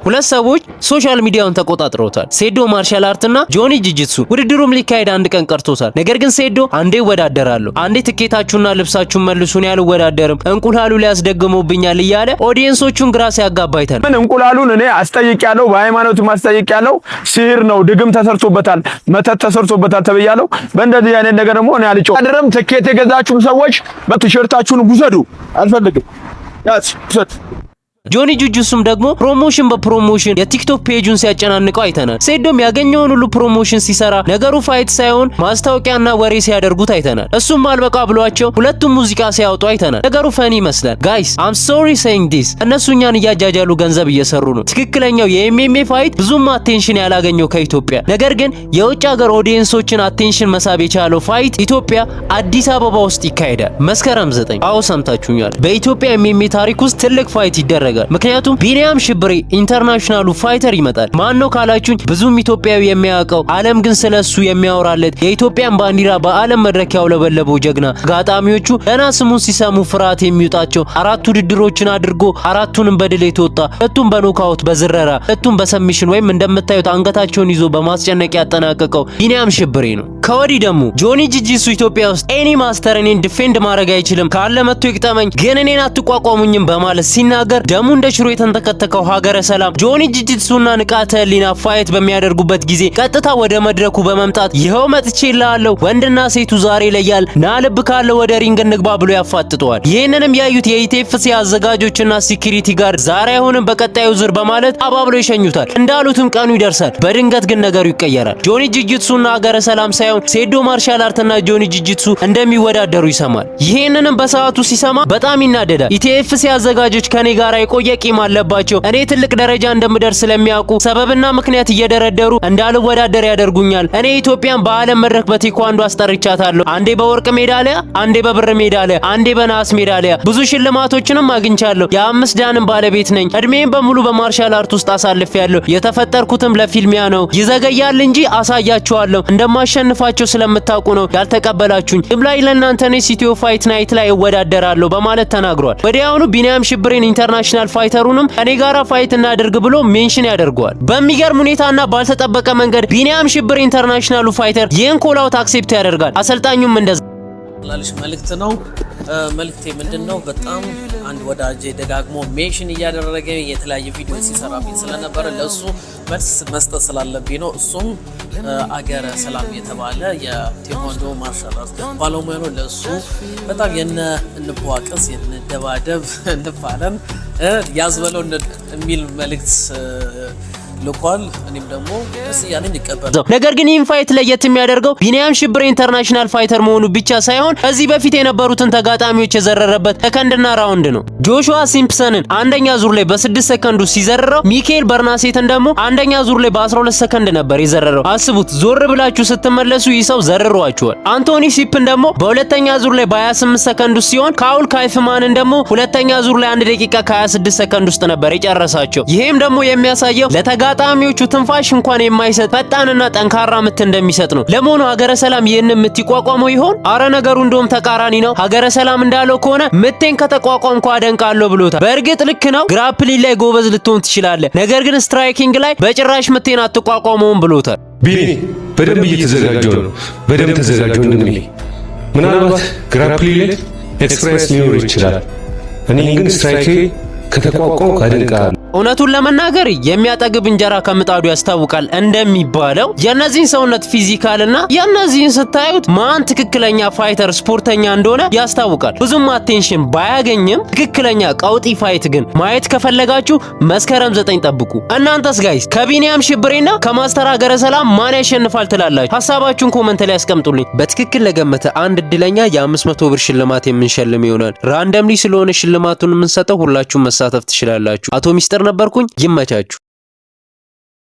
ሁለት ሰዎች ሶሻል ሚዲያውን ተቆጣጥረውታል። ሴዶ ማርሻል አርትና ጆኒ ጂጂትሱ። ውድድሩም ሊካሄድ አንድ ቀን ቀርቶታል። ነገር ግን ሴዶ አንዴ ወዳደራለሁ፣ አንዴ ትኬታችሁና ልብሳችሁን መልሱን ያልወዳደርም እንቁላሉ ሊያስደግሙብኛል እያለ ኦዲየንሶቹን ግራ ሲያጋባይታል። ምን እንቁላሉን እኔ አስጠይቂያለሁ፣ በሃይማኖቱ ማስጠይቂያለሁ። ሲህር ነው፣ ድግም ተሰርቶበታል፣ መተት ተሰርቶበታል ተብያለሁ። በእንደዚህ አይነት ነገር ደግሞ እኔ አልጮህ አድረም። ትኬት የገዛችሁም ሰዎች በቲሸርታችሁን ውሰዱ፣ አልፈልግም ያስ ውሰድ። ጆኒ ጂጂትሱም ደግሞ ፕሮሞሽን በፕሮሞሽን የቲክቶክ ፔጁን ሲያጨናንቀው አይተናል። ሴዶም ያገኘውን ሁሉ ፕሮሞሽን ሲሰራ ነገሩ ፋይት ሳይሆን ማስታወቂያና ወሬ ሲያደርጉት አይተናል። እሱም አልበቃ ብሏቸው ሁለቱም ሙዚቃ ሲያወጡ አይተናል። ነገሩ ፈኒ ይመስላል። ጋይስ አም ሶሪ ሴይንግ ዲስ፣ እነሱ እኛን እያጃጃሉ ገንዘብ እየሰሩ ነው። ትክክለኛው የኤምኤምኤ ፋይት ብዙም አቴንሽን ያላገኘው ከኢትዮጵያ፣ ነገር ግን የውጭ ሀገር ኦዲየንሶችን አቴንሽን መሳብ የቻለው ፋይት ኢትዮጵያ አዲስ አበባ ውስጥ ይካሄዳል መስከረም 9። አዎ ሰምታችሁኛል። በኢትዮጵያ ኤምኤምኤ ታሪክ ውስጥ ትልቅ ፋይት ይደረጋል። ምክንያቱም ቢኒያም ሽብሬ ኢንተርናሽናሉ ፋይተር ይመጣል። ማን ነው ካላችሁኝ ብዙም ኢትዮጵያዊ የሚያውቀው ዓለም ግን ስለሱ የሚያወራለት የኢትዮጵያን ባንዲራ በዓለም መድረክ ያውለበለበው ጀግና፣ ጋጣሚዎቹ ገና ስሙን ሲሰሙ ፍርሃት የሚውጣቸው 4 ውድድሮችን አድርጎ 4ቱንም በድል የተወጣ፣ 2ቱን በኖካውት በዝረራ፣ 2ቱን በሰሚሽን ወይም እንደምታዩት አንገታቸውን ይዞ በማስጨነቅ ያጠናቀቀው ቢኒያም ሽብሬ ነው። ከወዲህ ደግሞ ጆኒ ጂጂትሱ ኢትዮጵያ ውስጥ ኤኒ ማስተር እኔን ዲፌንድ ማድረግ አይችልም፣ ካለ መጥቶ ይቅጠመኝ፣ ግን እኔን አትቋቋሙኝም በማለት ሲናገር ደሙ እንደ ሽሮ የተንተከተከው ሀገረ ሰላም ጆኒ ጂጂትሱና ንቃተ ህሊና ፋይት በሚያደርጉበት ጊዜ ቀጥታ ወደ መድረኩ በመምጣት ይኸው መጥቼልሃለሁ፣ ወንድና ሴቱ ዛሬ ይለያል፣ ና ልብ ካለ ወደ ሪንግ እንግባ ብሎ ያፋጥጠዋል። ይህንንም ያዩት የኢቲኤፍሲ አዘጋጆችና ሲኪሪቲ ጋር ዛሬ አይሆንም በቀጣዩ ዙር በማለት አባብሎ ይሸኙታል። እንዳሉትም ቀኑ ይደርሳል። በድንገት ግን ነገሩ ይቀየራል። ጆኒ ጂጂትሱና ሀገረ ሰላም ሳይሆን ሴዶ ማርሻል አርትና ጆኒ ጂጂትሱ እንደሚወዳደሩ ይሰማል። ይህንንም በሰዓቱ ሲሰማ በጣም ይናደዳል። ኢቲኤፍሲ አዘጋጆች ከኔ ጋር የቆየ ቂም አለባቸው፣ እኔ ትልቅ ደረጃ እንደምደርስ ስለሚያውቁ ሰበብና ምክንያት እየደረደሩ እንዳልወዳደር ያደርጉኛል። እኔ ኢትዮጵያን በዓለም መድረክ በቴኳንዶ አስጠርቻታለሁ። አንዴ በወርቅ ሜዳሊያ፣ አንዴ በብር ሜዳሊያ፣ አንዴ በነሐስ ሜዳሊያ፣ ብዙ ሽልማቶችንም አግኝቻለሁ። የ5 ዳንም ባለቤት ነኝ። እድሜን በሙሉ በማርሻል አርት ውስጥ አሳልፌያለሁ። የተፈጠርኩትም ለፊልሚያ ነው። ይዘገያል እንጂ አሳያችኋለሁ። እንደማሸንፋቸው ስለምታውቁ ነው ያልተቀበላችሁኝ። ይብላኝ ለእናንተ እኔ ሲቲዮ ፋይት ናይት ላይ እወዳደራለሁ በማለት ተናግሯል። ወዲያውኑ ቢኒያም ሽብሬን ኢንተርናሽናል ፋይተሩንም እኔ ጋራ ፋይት እናደርግ ብሎ ሜንሽን ያደርገዋል። በሚገርም ሁኔታና ባልተጠበቀ መንገድ ቢኒያም ሽብሬ ኢንተርናሽናሉ ፋይተር ይህን ኮላውት አክሴፕት ያደርጋል። አሰልጣኙም እንደዛ ላልሽ መልእክት ነው። መልእክቴ ምንድነው? በጣም አንድ ወዳጄ ደጋግሞ ሜንሽን እያደረገ የተለያየ ቪዲዮ ሲሰራብኝ ስለነበረ ለሱ መልስ መስጠት ስላለብኝ ነው። እሱም አገረ ሰላም የተባለ የቴኳንዶ ማርሻል አርት ባለሙያ ነው። ለሱ በጣም እንቧቀስ፣ እንደባደብ፣ እንፋለም ያዝበለው የሚል መልእክት ልኳል። እኔም ደግሞ እስ ያለኝ ይቀበል። ነገር ግን ይህን ፋይት ለየት የሚያደርገው ቢኒያም ሽብሬ ኢንተርናሽናል ፋይተር መሆኑ ብቻ ሳይሆን ከዚህ በፊት የነበሩትን ተጋጣሚዎች የዘረረበት ሰከንድና ራውንድ ነው። ጆሹዋ ሲምፕሰንን አንደኛ ዙር ላይ በ6 ሰከንድ ሲዘረረው፣ ሚካኤል በርናሴትን ደግሞ አንደኛ ዙር ላይ በ12 ሰከንድ ነበር የዘረረው። አስቡት፣ ዞር ብላችሁ ስትመለሱ ይህ ሰው ዘርሯቸዋል። አንቶኒ ሲፕን ደግሞ በሁለተኛ ዙር ላይ በ28 ሰከንድ ሲሆን፣ ካውል ካይፍማንን ደግሞ ሁለተኛ ዙር ላይ 1 ደቂቃ ከ26 ሰከንድ ውስጥ ነበር የጨረሳቸው። ይሄም ደግሞ የሚያሳየው ለተጋጣሚዎቹ ትንፋሽ እንኳን የማይሰጥ ፈጣንና ጠንካራ ምት እንደሚሰጥ ነው። ለመሆኑ ሀገረ ሰላም ይህንን ምት ይቋቋመው ይሆን? አረ ነገሩ እንደውም ተቃራኒ ነው። ሀገረ ሰላም እንዳለው ከሆነ ምቴን ከተቋቋምኩ አደንቃለሁ ብሎታል። በእርግጥ ልክ ነው፣ ግራፕሊንግ ላይ ጎበዝ ልትሆን ትችላለህ፣ ነገር ግን ስትራይኪንግ ላይ በጭራሽ ምቴን አትቋቋመውም ብሎታል። ቢኒ በደንብ እየተዘጋጀው ነው። በደንብ ተዘጋጀው እንዴ። ምናልባት ግራፕሊንግ ላይ ኤክስፕሬስ ሊኖር ይችላል። እኔ ግን ስትራይክ ከተቋቋምኩ አደንቃለሁ። እውነቱን ለመናገር የሚያጠግብ እንጀራ ከምጣዱ ያስታውቃል እንደሚባለው የነዚህን ሰውነት ፊዚካልና የነዚህን ስታዩት ማን ትክክለኛ ፋይተር ስፖርተኛ እንደሆነ ያስታውቃል። ብዙም አቴንሽን ባያገኝም ትክክለኛ ቀውጢ ፋይት ግን ማየት ከፈለጋችሁ መስከረም 9 ጠብቁ። እናንተስ ጋይስ ከቢኒያም ሽብሬና ከማስተር ሀገረ ሰላም ማን ያሸንፋል ትላላችሁ? ሐሳባችሁን ኮሜንት ላይ ያስቀምጡልኝ። በትክክል ለገመተ አንድ እድለኛ የ500 ብር ሽልማት የምንሸልም ይሆናል። ራንደምሊ ስለሆነ ሽልማቱን የምንሰጠው ሁላችሁም መሳተፍ ትችላላችሁ። አቶ ሚስጥር ነበርኩኝ። ይመቻችሁ።